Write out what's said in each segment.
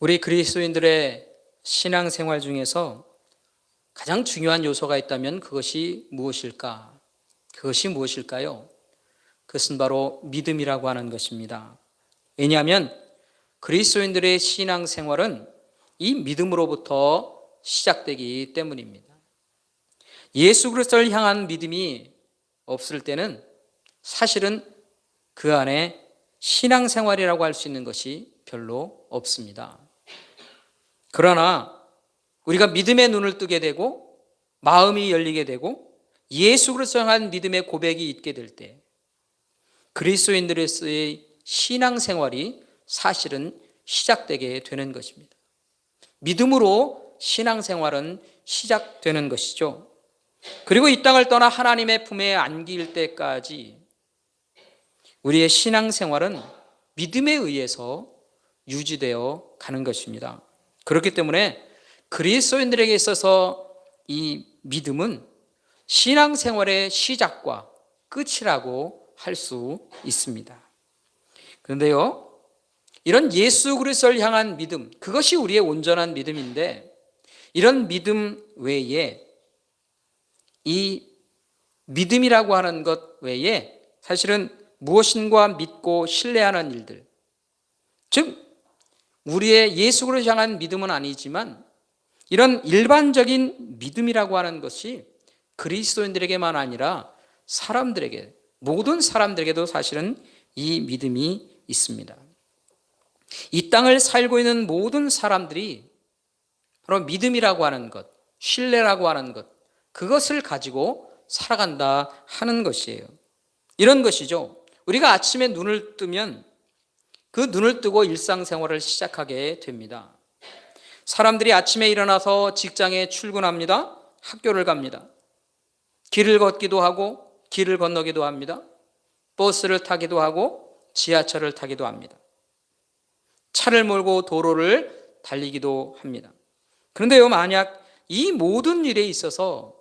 우리 그리스도인들의 신앙생활 중에서 가장 중요한 요소가 있다면 그것이 무엇일까? 그것이 무엇일까요? 그것은 바로 믿음이라고 하는 것입니다. 왜냐하면 그리스도인들의 신앙생활은 이 믿음으로부터 시작되기 때문입니다. 예수 그리스도를 향한 믿음이 없을 때는 사실은 그 안에 신앙생활이라고 할 수 있는 것이 별로 없습니다. 그러나 우리가 믿음의 눈을 뜨게 되고 마음이 열리게 되고 예수 그리스도를 향한 믿음의 고백이 있게 될 때 그리스도인들의 신앙생활이 사실은 시작되게 되는 것입니다. 믿음으로 신앙생활은 시작되는 것이죠. 그리고 이 땅을 떠나 하나님의 품에 안길 때까지 우리의 신앙생활은 믿음에 의해서 유지되어 가는 것입니다. 그렇기 때문에 그리스도인들에게 있어서 이 믿음은 신앙생활의 시작과 끝이라고 할 수 있습니다. 그런데요, 이런 예수 그리스도를 향한 믿음, 그것이 우리의 온전한 믿음인데 이런 믿음 외에 이 믿음이라고 하는 것 외에 사실은 무엇인가 믿고 신뢰하는 일들, 즉 우리의 예수 그리스도를 향한 믿음은 아니지만 이런 일반적인 믿음이라고 하는 것이 그리스도인들에게만 아니라 사람들에게, 모든 사람들에게도 사실은 이 믿음이 있습니다. 이 땅을 살고 있는 모든 사람들이 바로 믿음이라고 하는 것, 신뢰라고 하는 것, 그것을 가지고 살아간다 하는 것이에요. 이런 것이죠. 우리가 아침에 눈을 뜨면 그 눈을 뜨고 일상생활을 시작하게 됩니다. 사람들이 아침에 일어나서 직장에 출근합니다. 학교를 갑니다. 길을 걷기도 하고 길을 건너기도 합니다. 버스를 타기도 하고 지하철을 타기도 합니다. 차를 몰고 도로를 달리기도 합니다. 그런데요, 만약 이 모든 일에 있어서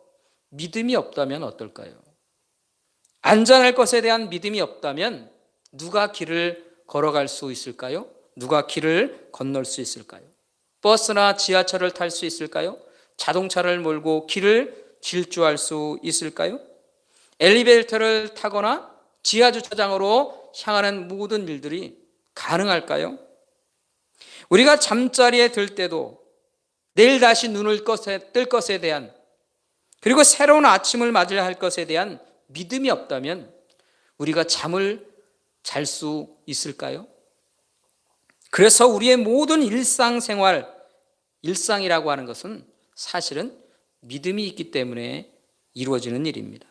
믿음이 없다면 어떨까요? 안전할 것에 대한 믿음이 없다면 누가 길을 걸어갈 수 있을까요? 누가 길을 건널 수 있을까요? 버스나 지하철을 탈 수 있을까요? 자동차를 몰고 길을 질주할 수 있을까요? 엘리베이터를 타거나 지하주차장으로 향하는 모든 일들이 가능할까요? 우리가 잠자리에 들 때도 내일 다시 눈을 뜰 것에 대한, 그리고 새로운 아침을 맞이할 할 것에 대한 믿음이 없다면 우리가 잠을 잘 수 있을까요? 그래서 우리의 모든 일상생활, 일상이라고 하는 것은 사실은 믿음이 있기 때문에 이루어지는 일입니다.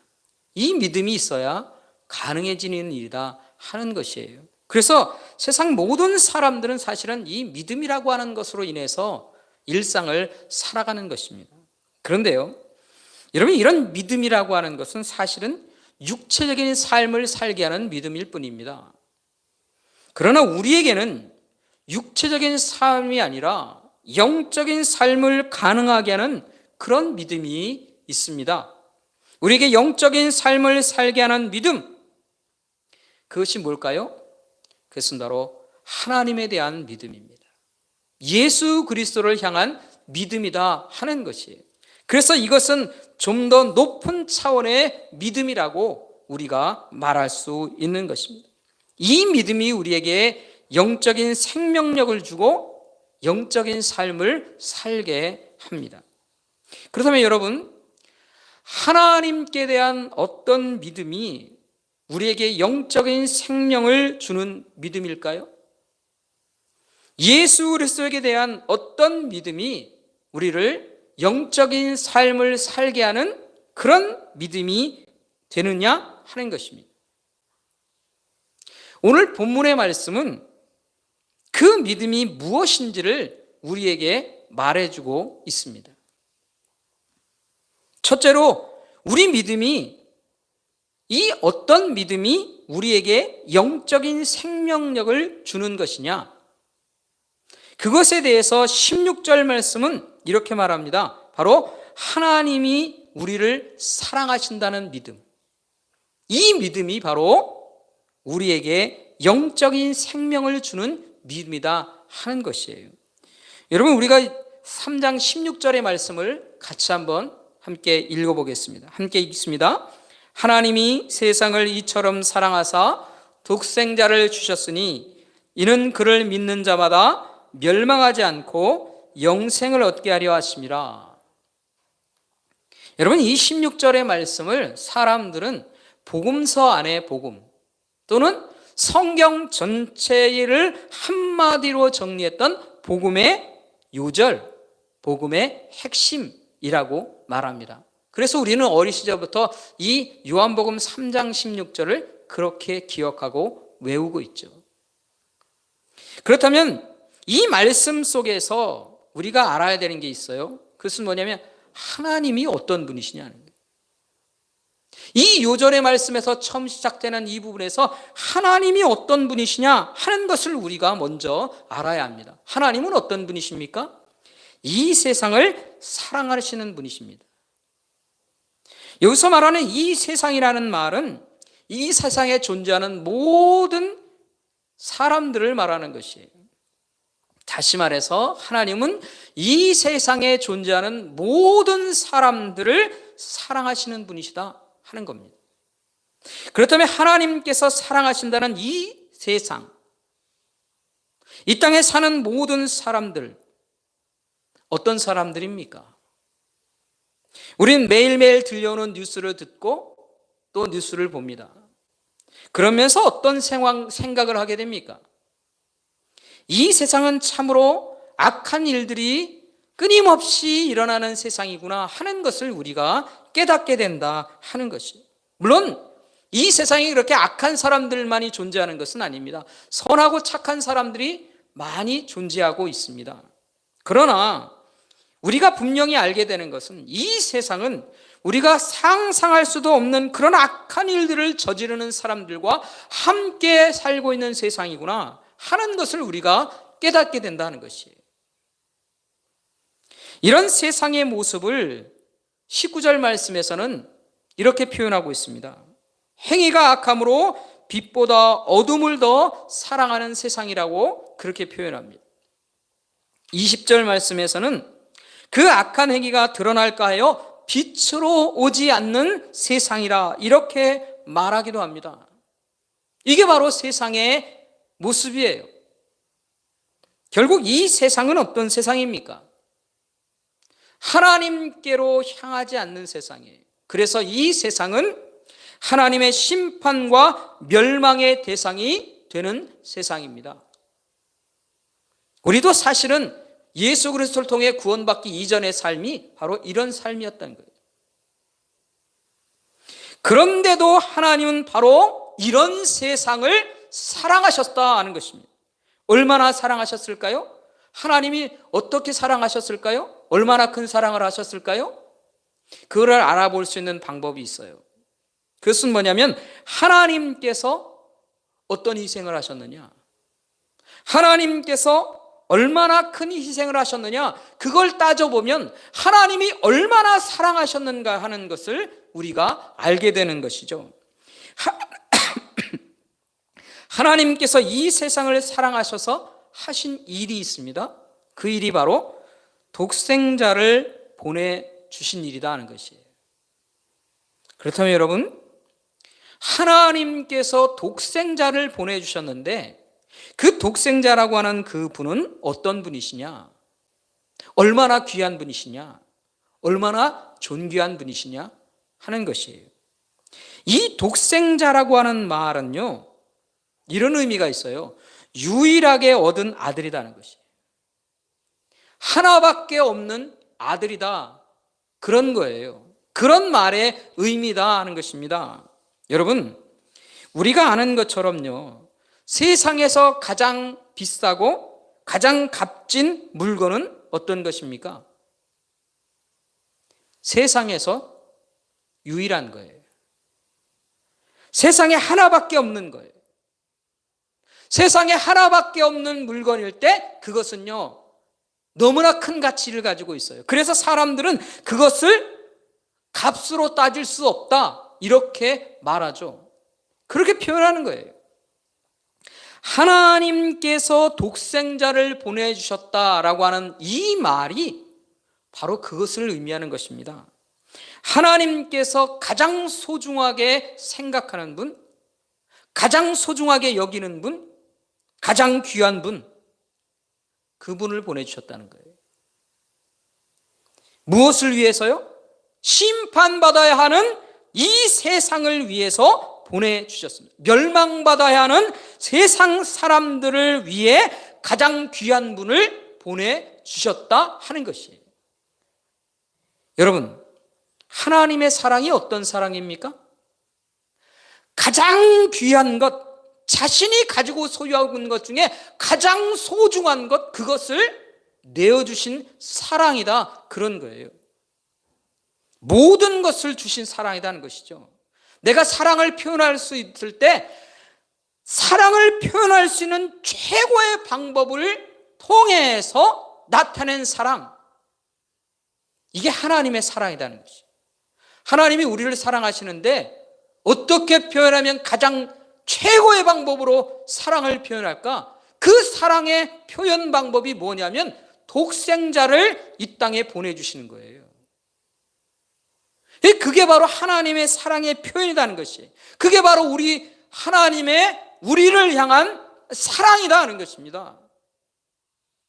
이 믿음이 있어야 가능해지는 일이다 하는 것이에요. 그래서 세상 모든 사람들은 사실은 이 믿음이라고 하는 것으로 인해서 일상을 살아가는 것입니다. 그런데요, 여러분, 이런 믿음이라고 하는 것은 사실은 육체적인 삶을 살게 하는 믿음일 뿐입니다. 그러나 우리에게는 육체적인 삶이 아니라 영적인 삶을 가능하게 하는 그런 믿음이 있습니다. 우리에게 영적인 삶을 살게 하는 믿음, 그것이 뭘까요? 그것은 바로 하나님에 대한 믿음입니다. 예수 그리스도를 향한 믿음이다 하는 것이에요. 그래서 이것은 좀 더 높은 차원의 믿음이라고 우리가 말할 수 있는 것입니다. 이 믿음이 우리에게 영적인 생명력을 주고 영적인 삶을 살게 합니다. 그렇다면 여러분, 하나님께 대한 어떤 믿음이 우리에게 영적인 생명을 주는 믿음일까요? 예수 그리스도에 대한 어떤 믿음이 우리를 영적인 삶을 살게 하는 그런 믿음이 되느냐 하는 것입니다. 오늘 본문의 말씀은 그 믿음이 무엇인지를 우리에게 말해주고 있습니다. 첫째로 우리 믿음이, 이 어떤 믿음이 우리에게 영적인 생명력을 주는 것이냐, 그것에 대해서 16절 말씀은 이렇게 말합니다. 바로 하나님이 우리를 사랑하신다는 믿음, 이 믿음이 바로 우리에게 영적인 생명을 주는 믿음이다 하는 것이에요. 여러분, 우리가 3장 16절의 말씀을 같이 한번 함께 읽어보겠습니다. 함께 읽습니다. 하나님이 세상을 이처럼 사랑하사 독생자를 주셨으니 이는 그를 믿는 자마다 멸망하지 않고 영생을 얻게 하려 하심이라. 여러분, 이 16절의 말씀을 사람들은 복음서 안의 복음 또는 성경 전체를 한마디로 정리했던 복음의 요절, 복음의 핵심이라고 말합니다. 그래서 우리는 어린 시절부터 이 요한복음 3장 16절을 그렇게 기억하고 외우고 있죠. 그렇다면 이 말씀 속에서 우리가 알아야 되는 게 있어요. 그것은 뭐냐면 하나님이 어떤 분이시냐는 거예요. 이 요절의 말씀에서 처음 시작되는 이 부분에서 하나님이 어떤 분이시냐 하는 것을 우리가 먼저 알아야 합니다. 하나님은 어떤 분이십니까? 이 세상을 사랑하시는 분이십니다. 여기서 말하는 이 세상이라는 말은 이 세상에 존재하는 모든 사람들을 말하는 것이에요. 다시 말해서 하나님은 이 세상에 존재하는 모든 사람들을 사랑하시는 분이시다 하는 겁니다. 그렇다면 하나님께서 사랑하신다는 이 세상, 이 땅에 사는 모든 사람들, 어떤 사람들입니까? 우린 매일매일 들려오는 뉴스를 듣고 또 뉴스를 봅니다. 그러면서 어떤 생각을 하게 됩니까? 이 세상은 참으로 악한 일들이 끊임없이 일어나는 세상이구나 하는 것을 우리가 깨닫게 된다 하는 것이에요. 물론 이 세상에 그렇게 악한 사람들만이 존재하는 것은 아닙니다. 선하고 착한 사람들이 많이 존재하고 있습니다. 그러나 우리가 분명히 알게 되는 것은 이 세상은 우리가 상상할 수도 없는 그런 악한 일들을 저지르는 사람들과 함께 살고 있는 세상이구나 하는 것을 우리가 깨닫게 된다는 것이에요. 이런 세상의 모습을 19절 말씀에서는 이렇게 표현하고 있습니다. 행위가 악함으로 빛보다 어둠을 더 사랑하는 세상이라고 그렇게 표현합니다. 20절 말씀에서는 그 악한 행위가 드러날까 하여 빛으로 오지 않는 세상이라 이렇게 말하기도 합니다. 이게 바로 세상의 모습이에요. 결국 이 세상은 어떤 세상입니까? 하나님께로 향하지 않는 세상이에요. 그래서 이 세상은 하나님의 심판과 멸망의 대상이 되는 세상입니다. 우리도 사실은 예수 그리스도를 통해 구원받기 이전의 삶이 바로 이런 삶이었던 거예요. 그런데도 하나님은 바로 이런 세상을 사랑하셨다 하는 것입니다. 얼마나 사랑하셨을까요? 하나님이 어떻게 사랑하셨을까요? 얼마나 큰 사랑을 하셨을까요? 그걸 알아볼 수 있는 방법이 있어요. 그것은 뭐냐면 하나님께서 어떤 희생을 하셨느냐, 하나님께서 얼마나 큰 희생을 하셨느냐, 그걸 따져보면 하나님이 얼마나 사랑하셨는가 하는 것을 우리가 알게 되는 것이죠. 하나님께서 이 세상을 사랑하셔서 하신 일이 있습니다. 그 일이 바로 독생자를 보내주신 일이다 하는 것이에요. 그렇다면 여러분, 하나님께서 독생자를 보내주셨는데 그 독생자라고 하는 그 분은 어떤 분이시냐, 얼마나 귀한 분이시냐, 얼마나 존귀한 분이시냐 하는 것이에요. 이 독생자라고 하는 말은요, 이런 의미가 있어요. 유일하게 얻은 아들이라는 것이에요. 하나밖에 없는 아들이다, 그런 거예요. 그런 말의 의미다 하는 것입니다. 여러분, 우리가 아는 것처럼요, 세상에서 가장 비싸고 가장 값진 물건은 어떤 것입니까? 세상에서 유일한 거예요. 세상에 하나밖에 없는 거예요. 세상에 하나밖에 없는 물건일 때 그것은요, 너무나 큰 가치를 가지고 있어요. 그래서 사람들은 그것을 값으로 따질 수 없다, 이렇게 말하죠. 그렇게 표현하는 거예요. 하나님께서 독생자를 보내주셨다라고 하는 이 말이 바로 그것을 의미하는 것입니다. 하나님께서 가장 소중하게 생각하는 분, 가장 소중하게 여기는 분, 가장 귀한 분, 그분을 보내주셨다는 거예요. 무엇을 위해서요? 심판받아야 하는 이 세상을 위해서 보내주셨습니다. 멸망받아야 하는 세상 사람들을 위해 가장 귀한 분을 보내주셨다 하는 것이에요. 여러분, 하나님의 사랑이 어떤 사랑입니까? 가장 귀한 것, 자신이 가지고 소유하고 있는 것 중에 가장 소중한 것, 그것을 내어주신 사랑이다, 그런 거예요. 모든 것을 주신 사랑이라는 것이죠. 내가 사랑을 표현할 수 있을 때 사랑을 표현할 수 있는 최고의 방법을 통해서 나타낸 사랑, 이게 하나님의 사랑이라는 것이죠. 하나님이 우리를 사랑하시는데 어떻게 표현하면 가장 최고의 방법으로 사랑을 표현할까? 그 사랑의 표현 방법이 뭐냐면 독생자를 이 땅에 보내주시는 거예요. 그게 바로 하나님의 사랑의 표현이라는 것이에요. 그게 바로 우리를 향한 사랑이다 하는 것입니다.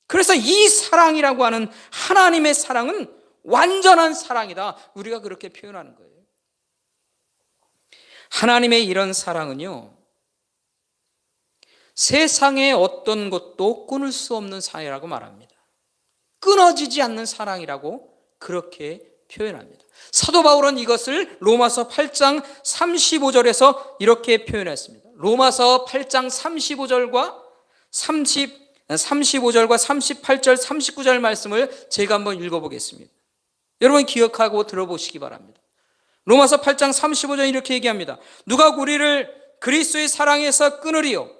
그래서 이 사랑이라고 하는 하나님의 사랑은 완전한 사랑이다, 우리가 그렇게 표현하는 거예요. 하나님의 이런 사랑은요, 세상의 어떤 것도 끊을 수 없는 사랑이라고 말합니다. 끊어지지 않는 사랑이라고 그렇게 표현합니다. 사도 바울은 이것을 로마서 8장 35절에서 이렇게 표현했습니다. 로마서 8장 35절과 38절, 39절 말씀을 제가 한번 읽어보겠습니다. 여러분 기억하고 들어보시기 바랍니다. 로마서 8장 35절 이렇게 얘기합니다. 누가 우리를 그리스도의 사랑에서 끊으리요?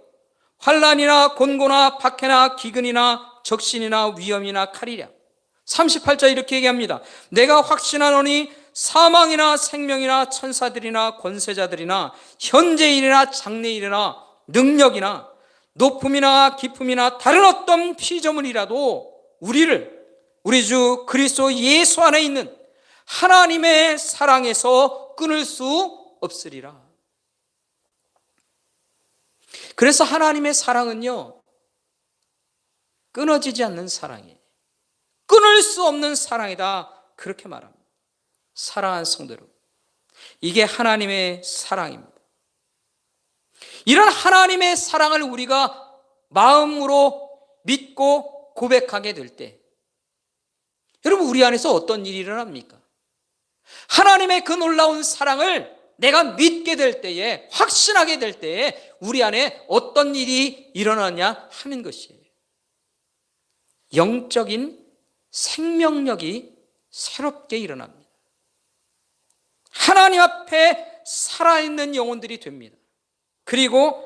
환난이나 곤고나 박해나 기근이나 적신이나 위험이나 칼이랴. 38절 이렇게 얘기합니다. 내가 확신하노니 사망이나 생명이나 천사들이나 권세자들이나 현재일이나 장래일이나 능력이나 높음이나 깊음이나 다른 어떤 피조물이라도 우리 주 그리스도 예수 안에 있는 하나님의 사랑에서 끊을 수 없으리라. 그래서 하나님의 사랑은요, 끊어지지 않는 사랑이에요. 끊을 수 없는 사랑이다, 그렇게 말합니다. 사랑하는 성도 여러분, 이게 하나님의 사랑입니다. 이런 하나님의 사랑을 우리가 마음으로 믿고 고백하게 될 때, 여러분 우리 안에서 어떤 일이 일어납니까? 하나님의 그 놀라운 사랑을 내가 믿게 될 때에, 확신하게 될 때에 우리 안에 어떤 일이 일어나냐 하는 것이에요. 영적인 생명력이 새롭게 일어납니다. 하나님 앞에 살아있는 영혼들이 됩니다. 그리고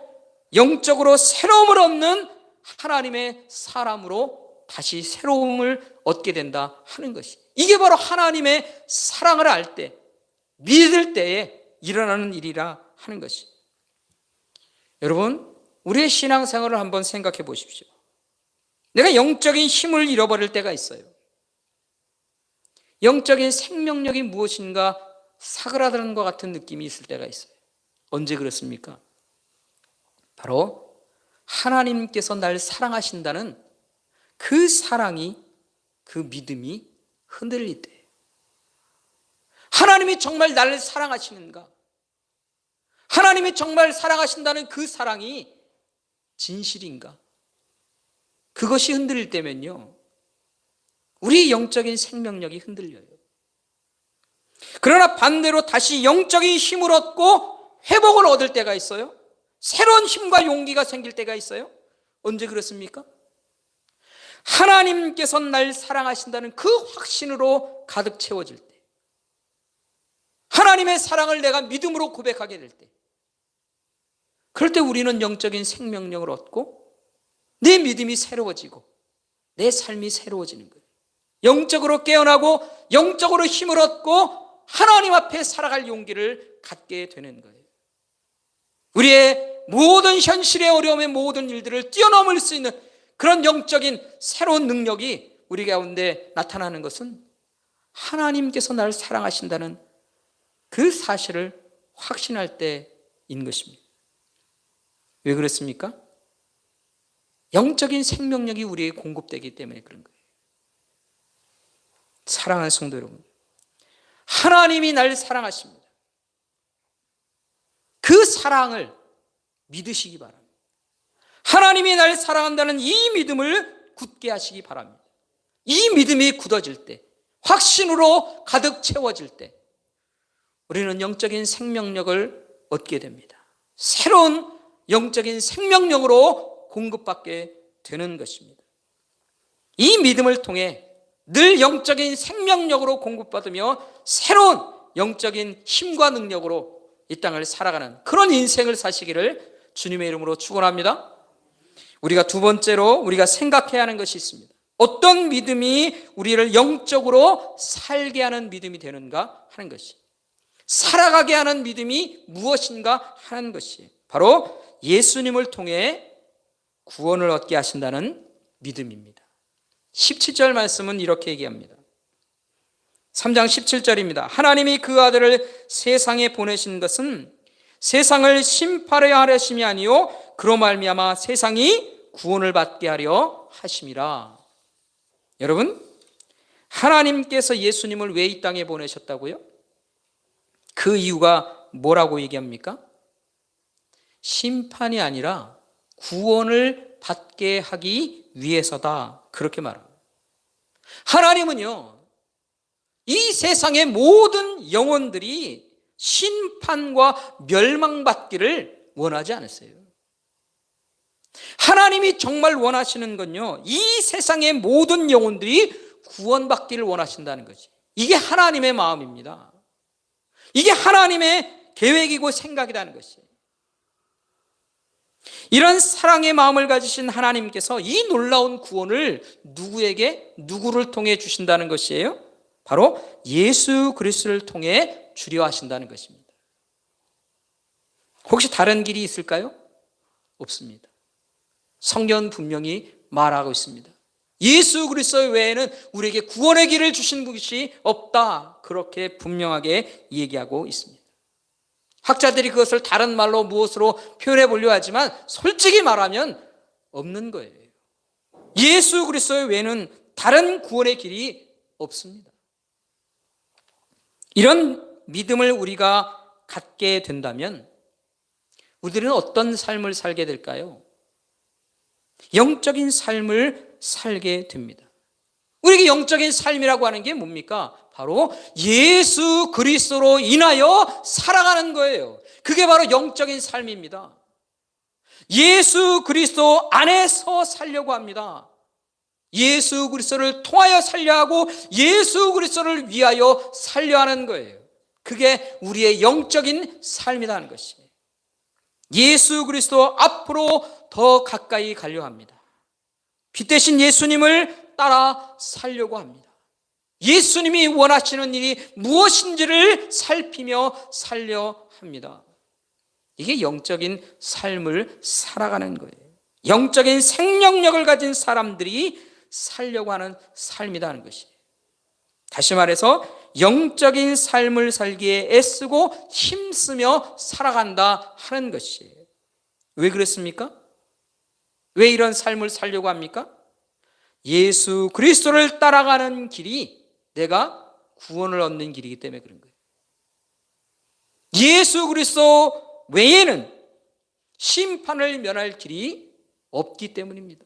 영적으로 새로움을 얻는 하나님의 사람으로 다시 새로움을 얻게 된다 하는 것이, 이게 바로 하나님의 사랑을 알 때, 믿을 때에 일어나는 일이라 하는 것이. 여러분, 우리의 신앙생활을 한번 생각해 보십시오. 내가 영적인 힘을 잃어버릴 때가 있어요. 영적인 생명력이 무엇인가 사그라드는 것 같은 느낌이 있을 때가 있어요. 언제 그렇습니까? 바로 하나님께서 날 사랑하신다는 그 사랑이, 그 믿음이 흔들릴 때예요. 하나님이 정말 나를 사랑하시는가? 하나님이 정말 사랑하신다는 그 사랑이 진실인가? 그것이 흔들릴 때면요, 우리 영적인 생명력이 흔들려요. 그러나 반대로 다시 영적인 힘을 얻고 회복을 얻을 때가 있어요. 새로운 힘과 용기가 생길 때가 있어요. 언제 그렇습니까? 하나님께서 날 사랑하신다는 그 확신으로 가득 채워질 때, 하나님의 사랑을 내가 믿음으로 고백하게 될 때, 그럴 때 우리는 영적인 생명력을 얻고 내 믿음이 새로워지고 내 삶이 새로워지는 거예요. 영적으로 깨어나고 영적으로 힘을 얻고 하나님 앞에 살아갈 용기를 갖게 되는 거예요. 우리의 모든 현실의 어려움의 모든 일들을 뛰어넘을 수 있는 그런 영적인 새로운 능력이 우리 가운데 나타나는 것은 하나님께서 나를 사랑하신다는 그 사실을 확신할 때인 것입니다. 왜 그렇습니까? 영적인 생명력이 우리에게 공급되기 때문에 그런 거예요. 사랑하는 성도 여러분, 하나님이 나를 사랑하십니다. 그 사랑을 믿으시기 바랍니다. 하나님이 나를 사랑한다는 이 믿음을 굳게 하시기 바랍니다. 이 믿음이 굳어질 때, 확신으로 가득 채워질 때 우리는 영적인 생명력을 얻게 됩니다. 새로운 영적인 생명력으로 공급받게 되는 것입니다. 이 믿음을 통해 늘 영적인 생명력으로 공급받으며 새로운 영적인 힘과 능력으로 이 땅을 살아가는 그런 인생을 사시기를 주님의 이름으로 축원합니다. 우리가 두 번째로 우리가 생각해야 하는 것이 있습니다. 어떤 믿음이 우리를 영적으로 살게 하는 믿음이 되는가 하는 것이, 살아가게 하는 믿음이 무엇인가 하는 것이 바로 예수님을 통해 구원을 얻게 하신다는 믿음입니다. 17절 말씀은 이렇게 얘기합니다. 3장 17절입니다. 하나님이 그 아들을 세상에 보내신 것은 세상을 심판하여 하심이 아니요 그로 말미암아 세상이 구원을 받게 하려 하심이라. 여러분, 하나님께서 예수님을 왜 이 땅에 보내셨다고요? 그 이유가 뭐라고 얘기합니까? 심판이 아니라 구원을 받게 하기 위해서다, 그렇게 말합니다. 하나님은요, 이 세상의 모든 영혼들이 심판과 멸망받기를 원하지 않으세요. 하나님이 정말 원하시는 건요, 이 세상의 모든 영혼들이 구원받기를 원하신다는 거지. 이게 하나님의 마음입니다. 이게 하나님의 계획이고 생각이라는 것이에요. 이런 사랑의 마음을 가지신 하나님께서 이 놀라운 구원을 누구를 통해 주신다는 것이에요? 바로 예수 그리스도를 통해 주려 하신다는 것입니다. 혹시 다른 길이 있을까요? 없습니다. 성경은 분명히 말하고 있습니다. 예수 그리스도 외에는 우리에게 구원의 길을 주신 것이 없다, 그렇게 분명하게 얘기하고 있습니다. 학자들이 그것을 다른 말로 무엇으로 표현해 보려 하지만 솔직히 말하면 없는 거예요. 예수 그리스도 외에는 다른 구원의 길이 없습니다. 이런 믿음을 우리가 갖게 된다면 우리들은 어떤 삶을 살게 될까요? 영적인 삶을 살게 됩니다. 우리에게 영적인 삶이라고 하는 게 뭡니까? 바로 예수 그리스도로 인하여 살아가는 거예요. 그게 바로 영적인 삶입니다. 예수 그리스도 안에서 살려고 합니다. 예수 그리스도를 통하여 살려 하고 예수 그리스도를 위하여 살려 하는 거예요. 그게 우리의 영적인 삶이라는 것이에요. 예수 그리스도 앞으로 더 가까이 가려 합니다. 빛 대신 예수님을 따라 살려고 합니다. 예수님이 원하시는 일이 무엇인지를 살피며 살려 합니다. 이게 영적인 삶을 살아가는 거예요. 영적인 생명력을 가진 사람들이 살려고 하는 삶이라는 것이에요. 다시 말해서 영적인 삶을 살기에 애쓰고 힘쓰며 살아간다 하는 것이에요. 왜 그렇습니까? 왜 이런 삶을 살려고 합니까? 예수 그리스도를 따라가는 길이 내가 구원을 얻는 길이기 때문에 그런 거예요. 예수 그리스도 외에는 심판을 면할 길이 없기 때문입니다.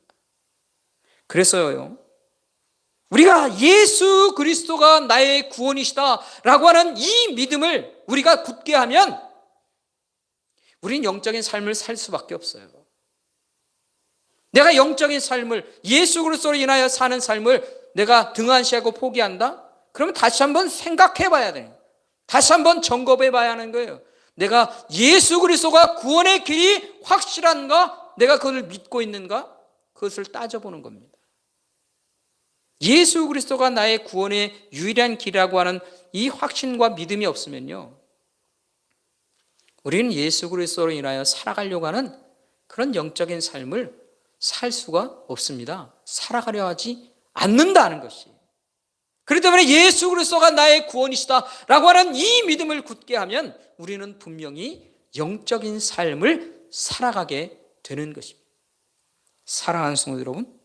그래서요, 우리가 예수 그리스도가 나의 구원이시다라고 하는 이 믿음을 우리가 굳게 하면 우리는 영적인 삶을 살 수밖에 없어요. 내가 영적인 삶을 예수 그리스도로 인하여 사는 삶을 내가 등한시하고 포기한다? 그러면 다시 한번 생각해 봐야 돼요. 다시 한번 점검해 봐야 하는 거예요. 내가 예수 그리스도가 구원의 길이 확실한가? 내가 그것을 믿고 있는가? 그것을 따져보는 겁니다. 예수 그리스도가 나의 구원의 유일한 길이라고 하는 이 확신과 믿음이 없으면요, 우리는 예수 그리스도로 인하여 살아가려고 하는 그런 영적인 삶을 살 수가 없습니다. 살아가려 하지 않는다는 것이. 그렇기 때문에 예수 그리스도가 나의 구원이시다라고 하는 이 믿음을 굳게 하면 우리는 분명히 영적인 삶을 살아가게 되는 것입니다. 사랑하는 성도 여러분,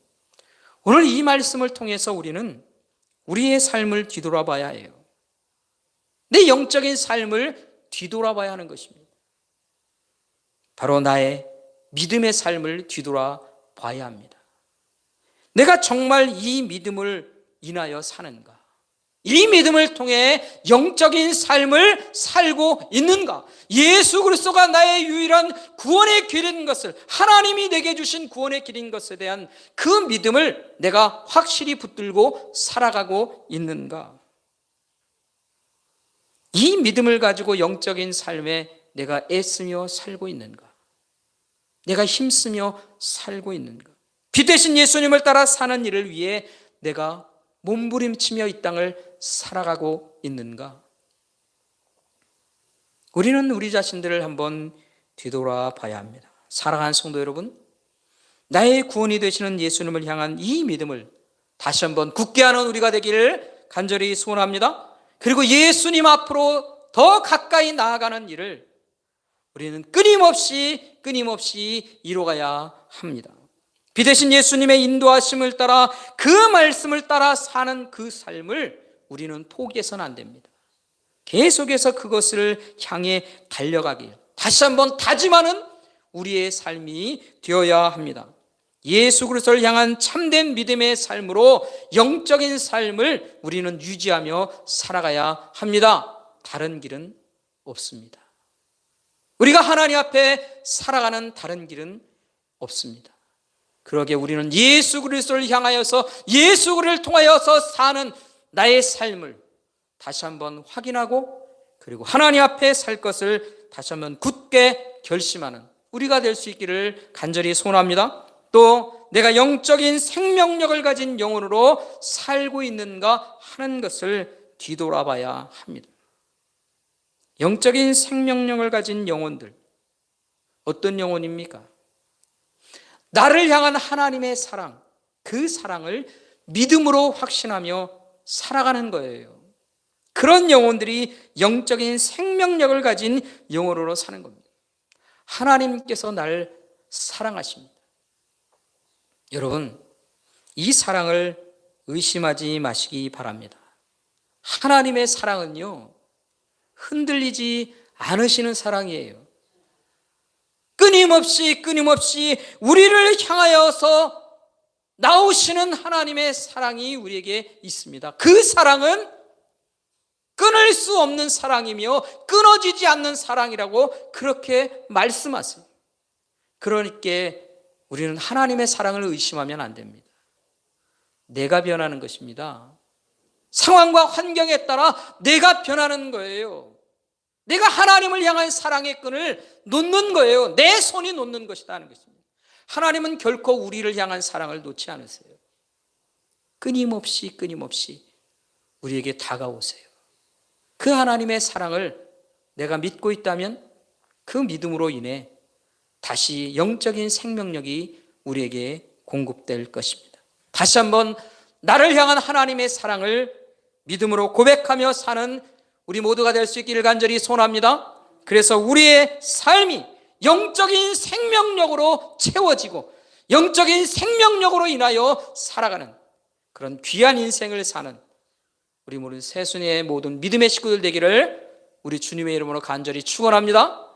오늘 이 말씀을 통해서 우리는 우리의 삶을 뒤돌아봐야 해요. 내 영적인 삶을 뒤돌아봐야 하는 것입니다. 바로 나의 믿음의 삶을 뒤돌아봐야 합니다. 내가 정말 이 믿음을 인하여 사는가? 이 믿음을 통해 영적인 삶을 살고 있는가? 예수 그리스도가 나의 유일한 구원의 길인 것을, 하나님이 내게 주신 구원의 길인 것에 대한 그 믿음을 내가 확실히 붙들고 살아가고 있는가? 이 믿음을 가지고 영적인 삶에 내가 애쓰며 살고 있는가? 내가 힘쓰며 살고 있는가? 피 되신 예수님을 따라 사는 일을 위해 내가 몸부림치며 이 땅을 살아가고 있는가? 우리는 우리 자신들을 한번 뒤돌아봐야 합니다. 사랑하는 성도 여러분, 나의 구원이 되시는 예수님을 향한 이 믿음을 다시 한번 굳게 하는 우리가 되기를 간절히 소원합니다. 그리고 예수님 앞으로 더 가까이 나아가는 일을 우리는 끊임없이 이뤄가야 합니다. 비 되신 예수님의 인도하심을 따라 그 말씀을 따라 사는 그 삶을 우리는 포기해서는 안 됩니다. 계속해서 그것을 향해 달려가길 다시 한번 다짐하는 우리의 삶이 되어야 합니다. 예수 그리스도를 향한 참된 믿음의 삶으로 영적인 삶을 우리는 유지하며 살아가야 합니다. 다른 길은 없습니다. 우리가 하나님 앞에 살아가는 다른 길은 없습니다. 그러기에 우리는 예수 그리스도를 향하여서 예수 그리스도를 통하여서 사는 나의 삶을 다시 한번 확인하고 그리고 하나님 앞에 살 것을 다시 한번 굳게 결심하는 우리가 될 수 있기를 간절히 소원합니다. 또 내가 영적인 생명력을 가진 영혼으로 살고 있는가 하는 것을 뒤돌아봐야 합니다. 영적인 생명력을 가진 영혼들, 어떤 영혼입니까? 나를 향한 하나님의 사랑, 그 사랑을 믿음으로 확신하며 살아가는 거예요. 그런 영혼들이 영적인 생명력을 가진 영혼으로 사는 겁니다. 하나님께서 나를 사랑하십니다. 여러분, 이 사랑을 의심하지 마시기 바랍니다. 하나님의 사랑은요, 흔들리지 않으시는 사랑이에요. 끊임없이 우리를 향하여서 나오시는 하나님의 사랑이 우리에게 있습니다. 그 사랑은 끊을 수 없는 사랑이며 끊어지지 않는 사랑이라고 그렇게 말씀하세요. 그러니까 우리는 하나님의 사랑을 의심하면 안 됩니다. 내가 변하는 것입니다. 상황과 환경에 따라 내가 변하는 거예요. 내가 하나님을 향한 사랑의 끈을 놓는 거예요. 내 손이 놓는 것이다 하는 것입니다. 하나님은 결코 우리를 향한 사랑을 놓지 않으세요. 끊임없이 우리에게 다가오세요. 그 하나님의 사랑을 내가 믿고 있다면 그 믿음으로 인해 다시 영적인 생명력이 우리에게 공급될 것입니다. 다시 한번 나를 향한 하나님의 사랑을 믿음으로 고백하며 사는 우리 모두가 될 수 있기를 간절히 소원합니다. 그래서 우리의 삶이 영적인 생명력으로 채워지고 영적인 생명력으로 인하여 살아가는 그런 귀한 인생을 사는 우리 모든 새순이의 모든 믿음의 식구들 되기를 우리 주님의 이름으로 간절히 축원합니다.